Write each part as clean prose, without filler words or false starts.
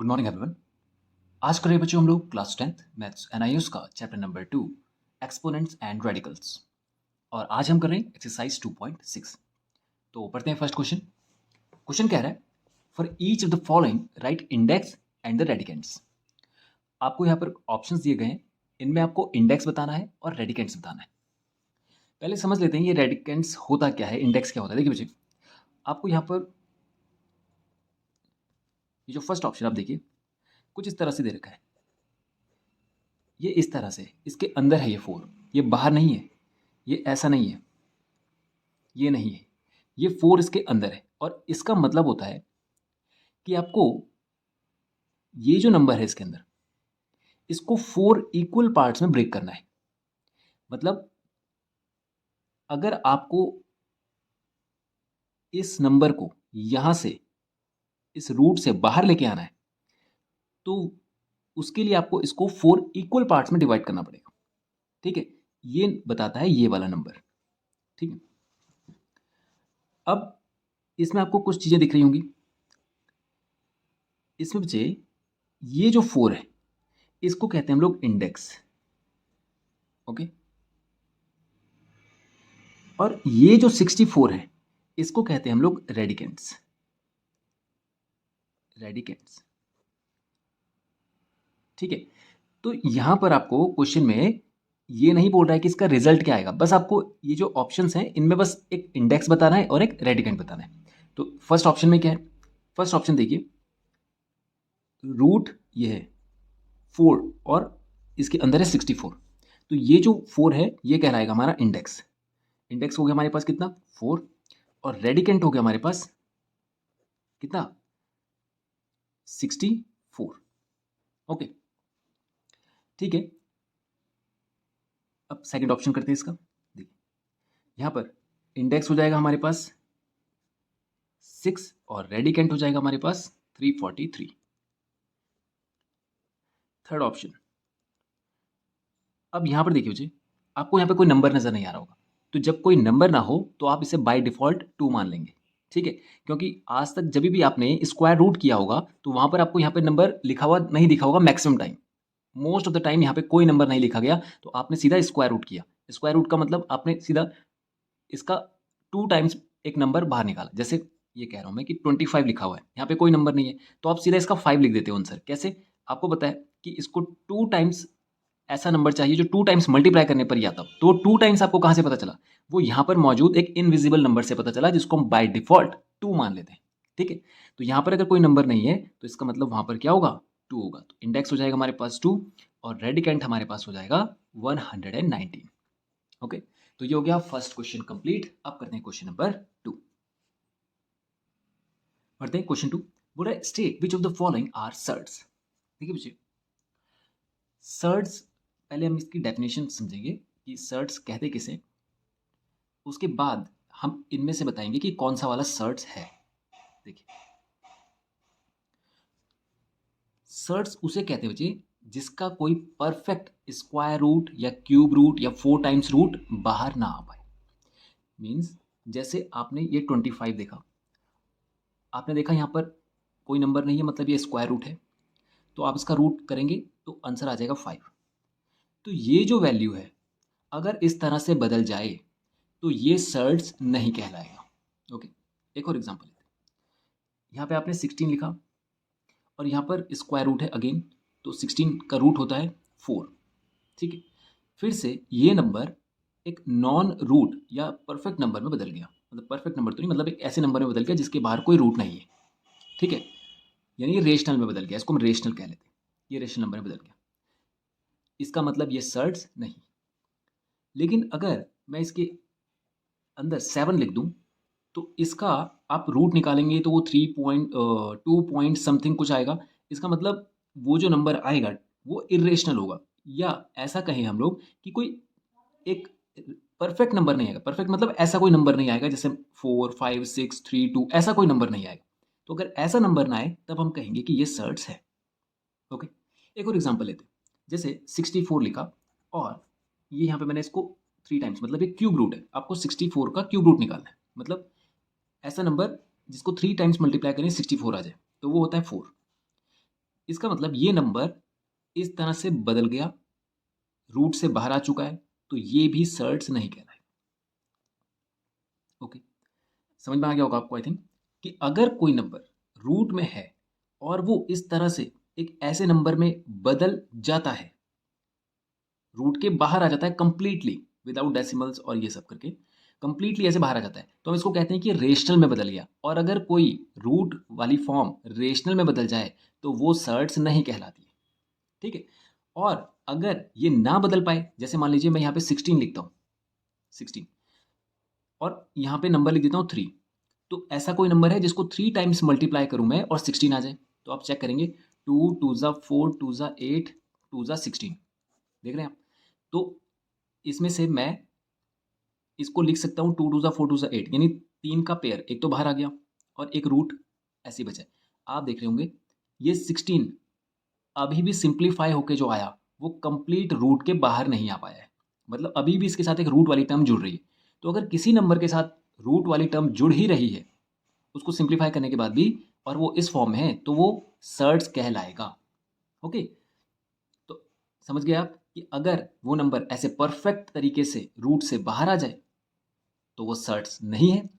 Good morning everyone. आज कर रहे बच्चों हम लोग क्लास 10th मैथ्स एनआईयूएस का chapter number 2 exponents and radicals और आज हम कर रहे हैं एक्सरसाइज 2.6। तो पढ़ते हैं फर्स्ट क्वेश्चन। क्वेश्चन कह रहा है for each of the following write index and the radicands. आपको यहाँ पर ऑप्शंस दिए गए हैं, इनमें आपको इंडेक्स बताना है और रेडिकेंट्स बताना है। पहले समझ लेते हैं ये रेडिकेंट्स होता क्या है, इंडेक्स क्या होता है। देखिए बच्चे, आपको यहाँ पर ये जो फर्स्ट ऑप्शन आप देखिए कुछ इस तरह से दे रखा है, ये इस तरह से, इसके अंदर है ये 4, ये बाहर नहीं है, ये ऐसा नहीं है, ये नहीं है, ये 4 इसके अंदर है। और इसका मतलब होता है कि आपको ये जो नंबर है इसके अंदर, इसको 4 इक्वल पार्ट्स में ब्रेक करना है। मतलब अगर आपको इस नंबर को यहां से, इस रूट से बाहर लेके आना है, तो उसके लिए आपको इसको 4 इक्वल पार्ट्स में डिवाइड करना पड़ेगा। ठीक है, ये बताता है ये वाला नंबर। ठीक है, अब इसमें आपको कुछ चीजें दिख रही होंगी। इसमें बच्चे ये जो 4 है इसको कहते हैं हम लोग इंडेक्स। ओके, और ये जो 64 है इसको कहते हैं हम लोग रेडिकेंट्स। रेडिकेंट्स, ठीक है। तो यहां पर आपको क्वेश्चन में ये नहीं बोल रहा है कि इसका रिजल्ट क्या आएगा, बस आपको ये जो ऑप्शंस हैं इनमें बस एक इंडेक्स बताना है और एक रेडिकेंट बताना है। तो फर्स्ट ऑप्शन में क्या है, फर्स्ट ऑप्शन देखिए, रूट ये है 4 और इसके अंदर है 64। तो ये जो 4 है ये कहलाएगा हमारा इंडेक्स। इंडेक्स हो गया हमारे पास कितना, 4, और रेडिकेंट हो गया हमारे पास कितना, 64। ओके, ठीक है। अब सेकंड ऑप्शन करते हैं इसका। देखिए यहां पर इंडेक्स हो जाएगा हमारे पास 6 और रेडिकेंट हो जाएगा हमारे पास 343। थर्ड ऑप्शन, अब यहां पर देखिए मुझे, आपको यहां पे कोई नंबर नजर नहीं आ रहा होगा, तो जब कोई नंबर ना हो तो आप इसे बाय डिफॉल्ट 2 मान लेंगे। ठीक है, क्योंकि आज तक जब भी आपने स्क्वायर रूट किया होगा तो वहां पर आपको यहाँ पे नंबर लिखा हुआ नहीं दिखा होगा। Maximum time, most of the time यहाँ पे कोई नंबर नहीं लिखा गया, तो आपने सीधा स्क्वायर रूट किया। स्क्वायर रूट का मतलब आपने सीधा इसका 2 टाइम्स एक नंबर बाहर निकाला। जैसे ये कह रहा हूं मैं कि 25 लिखा हुआ है, यहाँ पे कोई नंबर नहीं है, तो आप सीधा इसका 5 लिख देते हो आंसर। कैसे, आपको पता है कि इसको 2 टाइम्स ऐसा नंबर चाहिए जो 2 टाइम्स मल्टीप्लाई करने पर ही आता हो। तो 2 टाइम्स आपको कहां से पता चला, वो यहां पर मौजूद एक इनविजिबल नंबर से पता चला, जिसको हम बाय डिफॉल्ट 2 मान लेते हैं। ठीक है, तो यहां पर अगर कोई नंबर नहीं है तो इसका मतलब वहां पर क्या होगा, 2 होगा। तो इंडेक्स हो जाएगा हमारे पास 2 और रेडिकेंट हमारे पास हो जाएगा 119। ओके, तो ये हो गया फर्स्ट क्वेश्चन कंप्लीट। अब करते हैं क्वेश्चन नंबर 2। पढ़ते हैं क्वेश्चन 2। बोल रहा है state which of the following are surds. देखिए बच्चे, सर्ड्स, पहले हम इसकी डेफिनेशन समझेंगे कि सर्ड्स कहते किसे, उसके बाद हम इनमें से बताएंगे कि कौन सा वाला सर्ड्स है। देखिए, सर्ड्स उसे कहते हैं बच्चे जिसका कोई परफेक्ट स्क्वायर रूट या क्यूब रूट या 4 टाइम्स रूट बाहर ना आ पाए। मीन्स जैसे आपने ये 25 देखा, आपने देखा यहाँ पर कोई नंबर नहीं है, मतलब ये स्क्वायर रूट है, तो आप इसका रूट करेंगे तो आंसर आ जाएगा 5। तो ये जो वैल्यू है अगर इस तरह से बदल जाए तो ये सर्ड्स नहीं कहलाएगा। ओके, एक और एग्जांपल लेते हैं। यहाँ पे आपने 16 लिखा और यहाँ पर स्क्वायर रूट है अगेन, तो 16 का रूट होता है 4। ठीक है, फिर से ये नंबर एक नॉन रूट या परफेक्ट नंबर में बदल गया। मतलब परफेक्ट नंबर तो नहीं, मतलब एक ऐसे नंबर में बदल गया जिसके बाहर कोई रूट नहीं है। ठीक है, यानी ये रेशनल में बदल गया, इसको हम रेशनल कह लेते हैं। ये रेशनल नंबर में बदल गया, इसका मतलब ये सर्ड्स नहीं। लेकिन अगर मैं इसके अंदर 7 लिख दूं तो इसका आप रूट निकालेंगे तो वो 3.2 पॉइंट समथिंग कुछ आएगा। इसका मतलब वो जो नंबर आएगा वो इरेशनल होगा, या ऐसा कहें हम लोग कि कोई एक परफेक्ट नंबर नहीं आएगा। परफेक्ट मतलब ऐसा कोई नंबर नहीं आएगा जैसे 4, 5, 6, 3, 2, ऐसा कोई नंबर नहीं आएगा। तो अगर ऐसा नंबर ना आए तब हम कहेंगे कि ये सर्ड्स है। ओके, एक और एग्जांपल लेते हैं। जैसे 64 लिखा और ये यहाँ पे मैंने इसको 3 टाइम्स, मतलब ये क्यूब रूट है, आपको 64 का क्यूब रूट निकालना है। मतलब ऐसा नंबर जिसको 3 टाइम्स मल्टीप्लाई करें 64 आ जाए, तो वो होता है 4। इसका मतलब ये नंबर इस तरह से बदल गया, रूट से बाहर आ चुका है, तो ये भी सर्ट्स नहीं कहलाए। ओके, समझ में आ गया होगा आपको आई थिंक, कि अगर कोई नंबर रूट में है और वो इस तरह से एक ऐसे नंबर में बदल जाता है, रूट के बाहर आ जाता है कंप्लीटली विदाउट डेसिमल्स और ये सब करके कंप्लीटली ऐसे बाहर आ जाता है, तो हम इसको कहते हैं कि रेशनल में बदल गया। और अगर कोई रूट वाली फॉर्म रेशनल में बदल जाए तो वो सर्ट्स नहीं कहलाती है। ठीक है, और अगर ये ना बदल पाए, जैसे मान लीजिए मैं यहाँ पे 16 लिखता हूँ, 16, और यहाँ पे नंबर लिख देता हूँ 3, तो ऐसा कोई नंबर है जिसको 3 टाइम्स मल्टीप्लाई करूँ मैं और 16 आ जाए, तो आप चेक करेंगे 2 2 ज़ा 4 2 ज़ा 8 2 ज़ा 16, देख रहे हैं आप। तो इसमें से मैं इसको लिख सकता हूँ 2 2 ज़ा 4 2 ज़ा 8, यानी 3 का पेयर एक तो बाहर आ गया और एक रूट ऐसे ही बचा है। आप देख रहे होंगे ये 16 अभी भी सिंप्लीफाई होके जो आया वो कंप्लीट रूट के बाहर नहीं आ पाया है, मतलब अभी भी इसके साथ एक रूट वाली टर्म जुड़ रही है। तो अगर किसी नंबर के साथ रूट वाली टर्म जुड़ ही रही है उसको सिंप्लीफाई करने के बाद भी, और वो इस फॉर्म में है, तो वो सर्ट्स कहलाएगा। ओके, तो समझ गए आप कि अगर वो नंबर ऐसे परफेक्ट तरीके से रूट से बाहर आ जाए तो वो सर्ट्स नहीं है।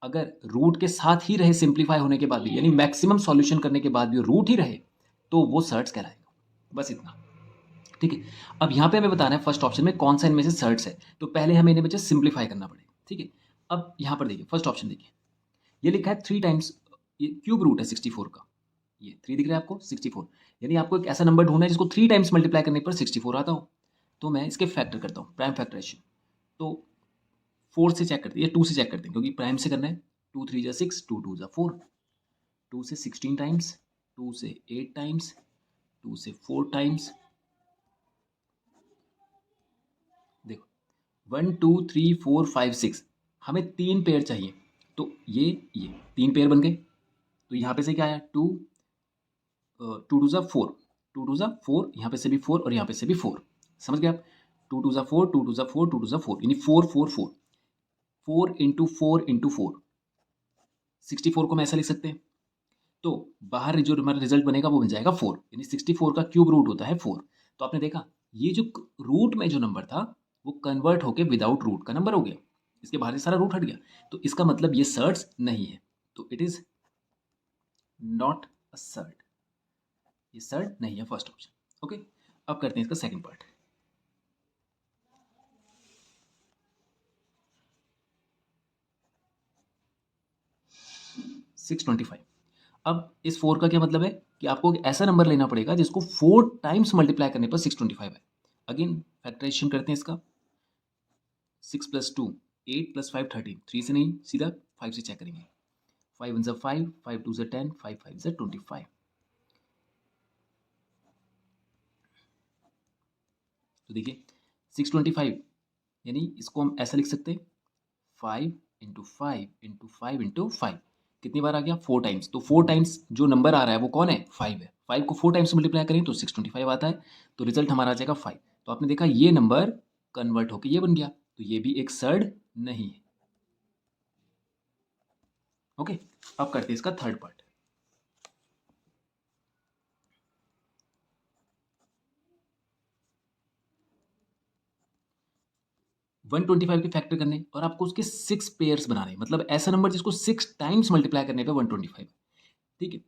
अगर रूट के साथ ही रहे सिंप्लीफाई होने के बाद भी, यानी मैक्सिमम सॉल्यूशन करने के बाद भी रूट ही रहे, तो वो सर्ट्स कहलाएगा। बस इतना। ठीक है, अब यहाँ पे हमें बताना है फर्स्ट ऑप्शन में कौन सा इनमें से सर्ट्स है, तो पहले हमें इन्हें बच्चे सिंप्लीफाई करना पड़ेगा। ठीक है, अब यहाँ पर देखिए फर्स्ट ऑप्शन देखिए, ये लिखा है 3 टाइम्स, ये क्यूब रूट है 64 का, ये 3 दिख रहा है आपको 64, यानी आपको एक ऐसा नंबर ढूंढना है जिसको 3 टाइम्स मल्टीप्लाई करने पर 64 आता हो। तो मैं इसके फैक्टर करता हूँ, प्राइम फैक्टराइजेशन। तो 4 से चेक करते हैं या 2 से चेक करते हैं, क्योंकि प्राइम से करना है। 2 3 जा 6, 2 2 जा 4, 2 से 16 टाइम्स, 2 से 8 टाइम्स, 2 से 4 टाइम्स। देखो 1 2 3 4 5 6, हमें 3 पेयर चाहिए, तो ये 3 पेयर बन गए। तो यहाँ पे से क्या आया 2 2 2 ज़ा 4, 2 2 ज़ा 4, यहाँ पे से भी 4 और यहाँ पे से भी 4, समझ गए आप। 2 2 ज़ा 4, 2 2 ज़ा 4, 2 2 ज़ा 4, यानी 4 4 4, 4 इंटू 4 इंटू 4, 64 को हम ऐसा लिख सकते हैं। तो बाहर जो हमारा रिजल्ट बनेगा वो बन जाएगा 4, यानी 64 का क्यूब रूट होता है 4। तो आपने देखा ये जो रूट में जो नंबर था वो कन्वर्ट होके विदाउट रूट का नंबर हो गया, इसके बाहर से सारा रूट हट गया, तो इसका मतलब ये सर्ट्स नहीं है, तो it is not a surd, ये सर्ट नहीं है फर्स्ट ऑप्शन। ओके, अब करते हैं इसका सेकंड पार्ट। सिक्स 25। अब इस 4 का क्या मतलब है कि आपको एक ऐसा नंबर लेना पड़ेगा जिसको 4 टाइम्स मल्टीप्लाई करने पर 625 है। अगेन फैक्टराइजेशन करते हैं इसका, 6 प्लस 2 8 प्लस 5 13, 3 से नहीं सीधा 5 से चेक करेंगे। 5 1 5, 5 2 10, 5 5 25। तो देखिए 625, यानी इसको हम ऐसा लिख सकते हैं 5 इंटू 5 इंटू 5 इंटू 5, कितनी बार आ गया 4 टाइम्स। तो 4 टाइम्स जो नंबर आ रहा है वो कौन है 5 है, 5 को 4 टाइम्स मल्टीप्लाई करें तो 625 आता है, तो रिजल्ट हमारा आ जाएगा 5। तो आपने देखा ये नंबर कन्वर्ट होकर ये बन गया, तो ये भी एक सर्ड नहीं है। ओके, अब करते हैं इसका थर्ड पार्ट। 125 के फैक्टर करने और आपको उसके 6 पेयर्स बनाने, मतलब ऐसा नंबर जिसको 6 टाइम्स मल्टीप्लाई करने पे 125। ठीक है,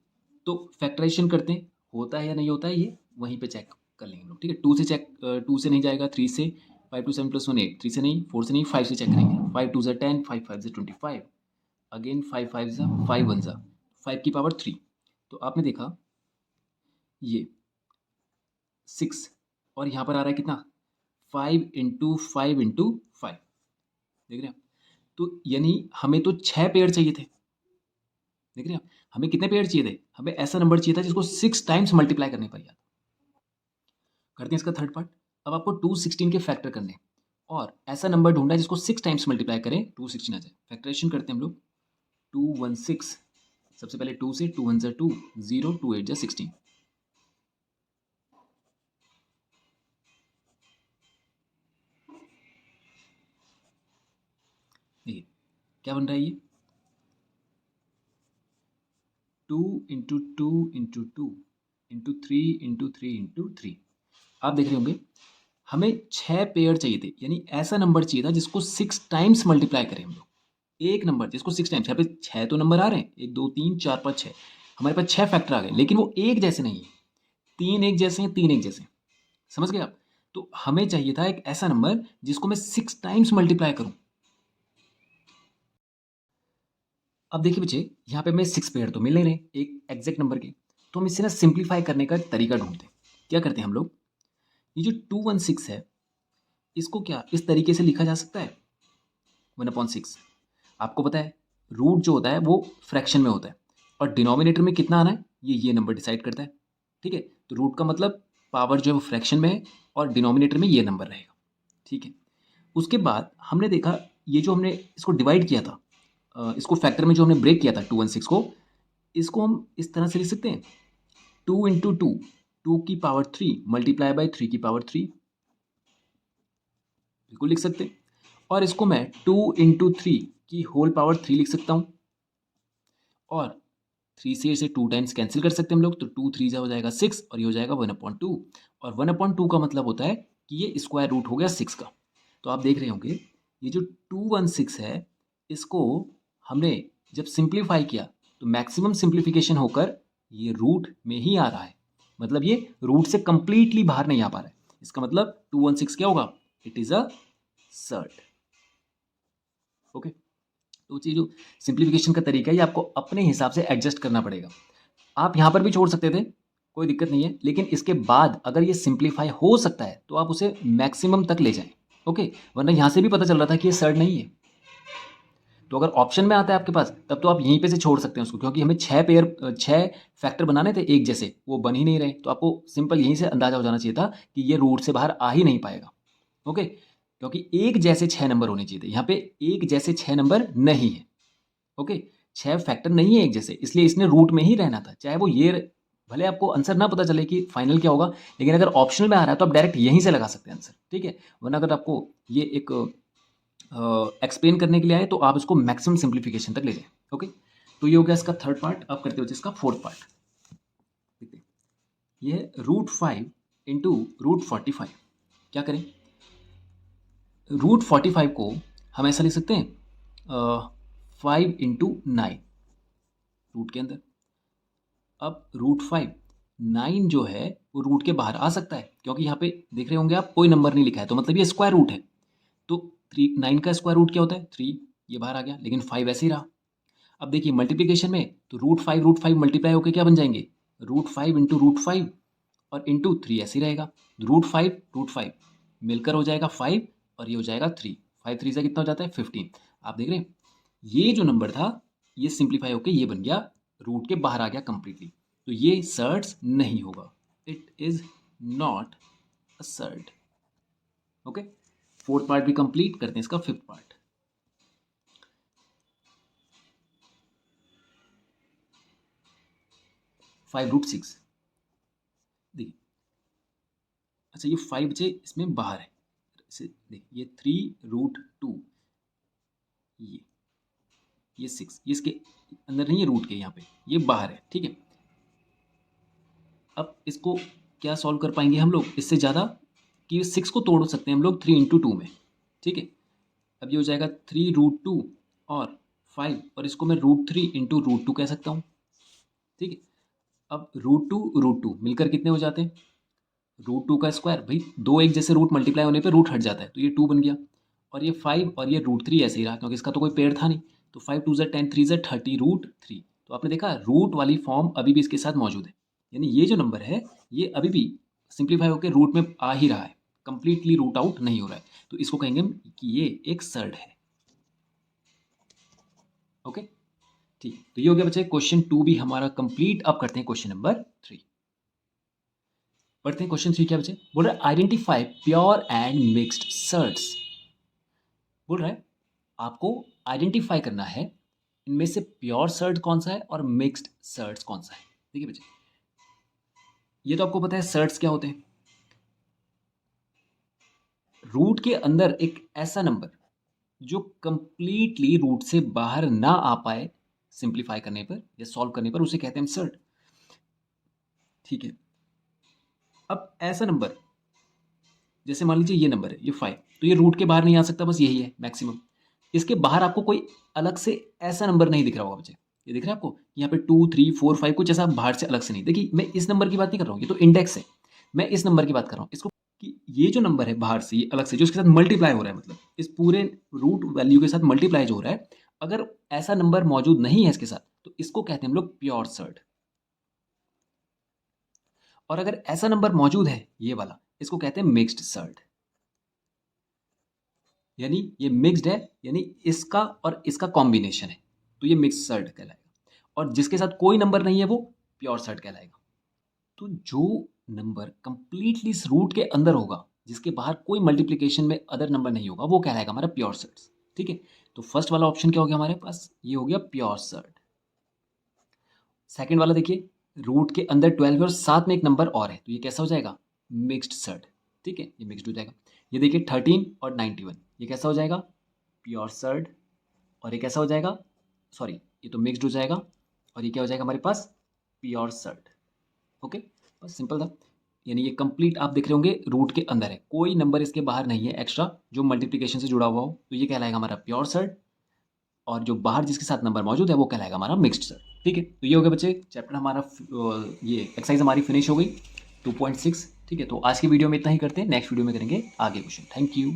तो फैक्टराइजेशन करते हैं, होता है या नहीं होता है ये वहीं पे चेक कर लेंगे हम लोग। ठीक है, 2 से चेक, 2 से नहीं जाएगा, 3 से, 5 2 7 प्लस 1 8, 3 से नहीं, 4 से नहीं, 5 से चेक करेंगे। 5 2 ज़ा 10, 5 5 ज़ा 25, अगेन 5 5 ज़ा 5 1 ज़ा 5 की पावर 3। तो आपने देखा ये 6, और यहाँ पर आ रहा है कितना 5 इंटू 5 इंटू 5, देख रहे हैं आप। तो यानी हमें तो 6 पेयर चाहिए थे, देख रहे हैं आप। हमें कितने पेयर चाहिए थे, हमें ऐसा नंबर चाहिए था जिसको 6 टाइम्स मल्टीप्लाई करने पर याद। करते हैं इसका थर्ड पार्ट। अब आपको 216 के फैक्टर करने हैं और ऐसा नंबर ढूंढना है जिसको 6 टाइम्स मल्टीप्लाई करें 216 आ जाए। फैक्टराइजेशन करते हैं हम लोग, 216, सबसे पहले 2 से, 2 1 ज़ा 2, 0, 2 8 ज़ा 16। देखिए क्या बन रहा है ये 2 into 2 into 2, into three into three into three. आप देख रहे होंगे हमें 6 पेयर चाहिए थे, यानी ऐसा नंबर चाहिए था जिसको 6 टाइम्स मल्टीप्लाई करें हम लोग। एक नंबर जिसको 6 टाइम्स, यहाँ पे 6 तो नंबर आ रहे हैं, 1 2 3 4 5 6, हमारे पास 6 फैक्टर आ गए, लेकिन वो एक जैसे नहीं है, 3 एक जैसे हैं, 3 एक जैसे हैं। समझ गए आप? तो हमें चाहिए था एक ऐसा नंबर जिसको मैं 6 टाइम्स मल्टीप्लाई करूं। अब देखिए बच्चे, यहाँ पे हमें 6 पेयर तो मिल नहीं रहे एक एग्जैक्ट नंबर के, तो हम इसे ना सिंप्लीफाई करने का तरीका ढूंढते हैं। क्या करते हैं हम लोग, ये जो 216 है इसको क्या इस तरीके से लिखा जा सकता है, 1/6। आपको पता है रूट जो होता है वो फ्रैक्शन में होता है, और डिनोमिनेटर में कितना आना है ये नंबर डिसाइड करता है। ठीक है, तो रूट का मतलब पावर जो है वो फ्रैक्शन में है, और डिनोमिनेटर में ये नंबर रहेगा। ठीक है, उसके बाद हमने देखा ये जो हमने इसको डिवाइड किया था, इसको फैक्टर में जो हमने ब्रेक किया था 216 को, इसको हम इस तरह से लिख सकते हैं, 2 इंटू टू, 2 की पावर 3 मल्टीप्लाई बाई 3 की पावर 3, बिल्कुल लिख सकते हैं। और इसको मैं 2 इंटू थ्री की होल पावर 3 लिख सकता हूँ, और 3 से इसे 2 टाइम्स कैंसिल कर सकते हैं हम लोग, तो 2 3 हो जाएगा 6, और ये हो जाएगा 1/2, और 1/2 का मतलब होता है कि ये स्क्वायर रूट हो गया 6 का। तो आप देख रहे होंगे ये जो 216 है इसको हमने जब सिंप्लीफाई किया तो मैक्सिमम सिंप्लीफिकेशन होकर ये रूट में ही आ रहा है, मतलब ये रूट से कंप्लीटली बाहर नहीं आ पा रहा है। इसका मतलब 216 क्या होगा, it is a surd. Okay, तो ये जो सिंप्लीफिकेशन का तरीका है ये आपको अपने हिसाब से एडजस्ट करना पड़ेगा। आप यहाँ पर भी छोड़ सकते थे, कोई दिक्कत नहीं है, लेकिन इसके बाद अगर ये सिंप्लीफाई हो सकता है तो आप उसे मैक्सिमम तक ले जाएं। ओके, वरना यहाँ से भी पता चल रहा था कि ये सर्ड नहीं है, तो अगर ऑप्शन में आता है आपके पास तब तो आप यहीं पे से छोड़ सकते हैं उसको, क्योंकि हमें 6 फैक्टर बनाने थे एक जैसे, वो बन ही नहीं रहे, तो आपको सिंपल यहीं से अंदाजा हो जाना चाहिए था कि ये रूट से बाहर आ ही नहीं पाएगा। ओके, क्योंकि एक जैसे 6 नंबर होने चाहिए थे, यहाँ पे एक जैसे 6 नंबर नहीं है। ओके, 6 फैक्टर नहीं है एक जैसे, इसलिए इसने रूट में ही रहना था, चाहे वो ये भले आपको आंसर ना पता चले कि फाइनल क्या होगा, लेकिन अगर ऑप्शनल में आ रहा है तो आप डायरेक्ट यहीं से लगा सकते हैं आंसर। ठीक है, वरना अगर आपको ये एक एक्सप्लेन करने के लिए आए तो आप इसको मैक्सिमम सिंप्लीफिकेशन तक ले जाएं। ओके, तो ये हो गया इसका थर्ड पार्ट। अब करते हो इसका फोर्थ पार्ट। देखते हैं, ये है √5 इंटू √45। क्या करें, √45 को हम ऐसा लिख सकते हैं 5 इंटू 9 रूट के अंदर। अब √5 9 जो है वो रूट के बाहर आ सकता है, क्योंकि यहाँ पे देख रहे होंगे आप कोई नंबर नहीं लिखा है, तो मतलब ये स्क्वायर रूट है। तो 9 का स्क्वायर रूट क्या होता है 3, ये बाहर आ गया, लेकिन 5 ऐसे ही रहा। अब देखिए मल्टीप्लिकेशन में तो √5 मल्टीप्लाई होकर क्या बन जाएंगे, √5 इंटू √5 और इंटू 3 ऐसे ही रहेगा। √5 मिलकर हो जाएगा 5, और ये हो जाएगा 3, 5 3 से कितना हो जाता है 15। आप देख रहे हैं ये जो नंबर था ये सिंप्लीफाई होकर ये बन गया, रूट के बाहर आ गया कंप्लीटली, तो ये सर्ड्स नहीं होगा, it is not a surd. Okay, fourth part भी कंप्लीट करते हैं, इसका फिफ्थ पार्ट। 5√6 देखिए, अच्छा ये 5 बचे इसमें बाहर है, देखिए ये 3√2, ये 6, ये इसके अंदर नहीं है रूट के, यहाँ पे ये बाहर है। ठीक है, अब इसको क्या सॉल्व कर पाएंगे हम लोग इससे ज़्यादा, कि 6 को तोड़ सकते हैं हम लोग 3 इंटू 2 में। ठीक है, अब ये हो जाएगा 3√2 और 5, और इसको मैं √3 इंटू √2 कह सकता हूँ। ठीक है, अब √2 मिलकर कितने हो जाते हैं, √2 का स्क्वायर, भाई दो एक जैसे रूट मल्टीप्लाई होने पे रूट हट जाता है, तो ये 2 बन गया, और ये 5 और ये √3 ऐसे ही रहा, क्योंकि इसका तो कोई पेड़ था नहीं, तो 5 2 10 3 30 √3। तो आपने देखा रूट वाली फॉर्म अभी भी इसके साथ मौजूद है, यानी ये जो नंबर है ये अभी भी सिंप्लीफाई होकर रूट में आ ही रहा है, कंप्लीटली रूट आउट नहीं हो रहा है, तो इसको कहेंगे हम कि ये एक सर्ड है। ओके, ठीक, तो ये हो गया बच्चे क्वेश्चन 2 भी हमारा कंप्लीट। अब करते हैं क्वेश्चन नंबर 3। पढ़ते हैं क्वेश्चन 3 क्या बच्चे, बोल रहा है identify pure and mixed surds. बोल रहा है आपको आइडेंटिफाई करना है इनमें से प्योर सर्ट कौन सा है और मिक्स्ड सर्ट्स कौन सा है। देखिए बच्चे, ये तो आपको पता है सर्ट्स क्या होते हैं, रूट के अंदर एक ऐसा नंबर जो कंप्लीटली रूट से बाहर ना आ पाए सिंप्लीफाई करने पर या सॉल्व करने पर, उसे कहते हैं सर्ट। ठीक है। अब ऐसा नंबर, जैसे मान लीजिए ये नंबर है, ये 5, तो ये रूट के बाहर नहीं आ सकता, बस यही है मैक्सिमम। इसके बाहर आपको कोई अलग से ऐसा नंबर नहीं दिख रहा होगा बच्चे। ये दिख रहा है आपको? यहाँ पे 2, 3, 4, 5 कुछ ऐसा बाहर से अलग से नहीं। देखिए, मैं इस नंबर की बात नहीं कर रहा हूँ, ये तो इंडेक्स है। मैं इस नंबर की बात कर रहा हूँ। इसको कि ये जो नंबर है बाहर से, ये अलग से जो इसके साथ मल्टीप्लाई हो रहा है, मतलब इस पूरे रूट वैल्यू के साथ मल्टीप्लाई जो हो रहा है, अगर ऐसा नंबर मौजूद नहीं है इसके साथ, तो इसको कहते हैं हम लोग प्योर सर्ड। और अगर ऐसा नंबर मौजूद है, ये वाला, इसको कहते हैं मिक्स्ड सर्ड। यानी ये मिक्स्ड है, यानी इसका और इसका कॉम्बिनेशन है, तो ये मिक्स्ड सर्ड कहलाएगा। और जिसके साथ कोई नंबर नहीं है, वो प्योर सर्ड कहलाएगा। तो जो नंबर कंप्लीटली इस रूट के अंदर होगा, जिसके बाहर कोई मल्टीप्लिकेशन में अदर नंबर नहीं होगा, वो कहलाएगा हमारा प्योर सर्ड। ठीक है, तो फर्स्ट वाला ऑप्शन क्या हो गया हमारे पास? ये हो गया प्योर सर्ड। सेकंड वाला देखिए, रूट के अंदर 12 है और साथ में एक नंबर और है, तो ये कैसा हो जाएगा? Mixed surd. ठीक है, ये मिक्स्ड हो जाएगा। ये देखिए 13 और 91, ये कैसा हो जाएगा? Pure surd. और ये कैसा हो जाएगा? सॉरी, ये तो मिक्स्ड हो जाएगा। और ये क्या हो जाएगा हमारे पास? Pure surd. ओके, बस सिंपल था। यानी ये कंप्लीट आप देख रहे होंगे रूट के अंदर है, कोई नंबर इसके बाहर नहीं है एक्स्ट्रा जो मल्टीप्लिकेशन से जुड़ा हुआ हो, तो ये कहलाएगा हमारा प्योर सर्ड। और जो बाहर जिसके साथ नंबर मौजूद है, वो कहलाएगा हमारा मिक्स्ड सर्ड। ठीक है, तो ये हो गया बच्चे चैप्टर हमारा, ये एक्सरसाइज हमारी फिनिश हो गई 2.6। ठीक है, तो आज की वीडियो में इतना ही करते हैं, नेक्स्ट वीडियो में करेंगे आगे क्वेश्चन। Thank you.